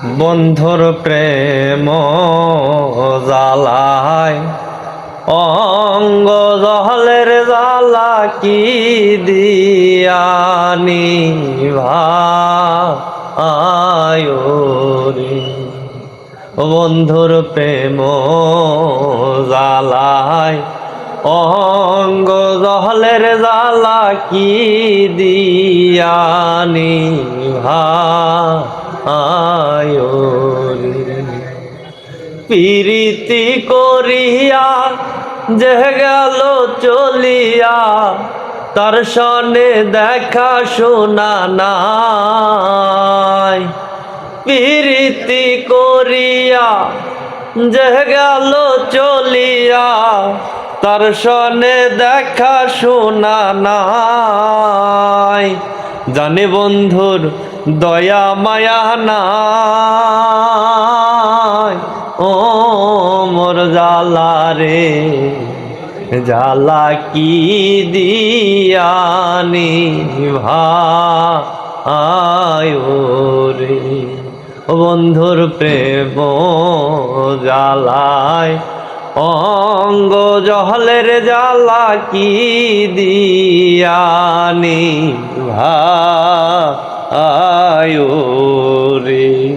বন্ধুর প্রেম জ্বালায় অঙ্গ জহলের জ্বালা কি দিয়ানি ভাই রে। বন্ধুর প্রেম জ্বালায় অঙ্গ জহলের জ্বালা কি দিয়ানি ভাই রে। প্রীতি করিয়া যে গেল চলিয়া তার সনে দেখা শোনা নাই। প্রীতি করিয়া যে গেল চলিয়া তার সনে দেখা শোনা নাই। জানে বন্ধুর দয়া মায়া নাই। ও মোর জ্বালা রে জ্বালা কি দিয়ানি ভাই রে। বন্ধুর প্রেম জ্বালায় অঙ্গ জহলের জ্বালা কি দিয়ানি ভাই রে।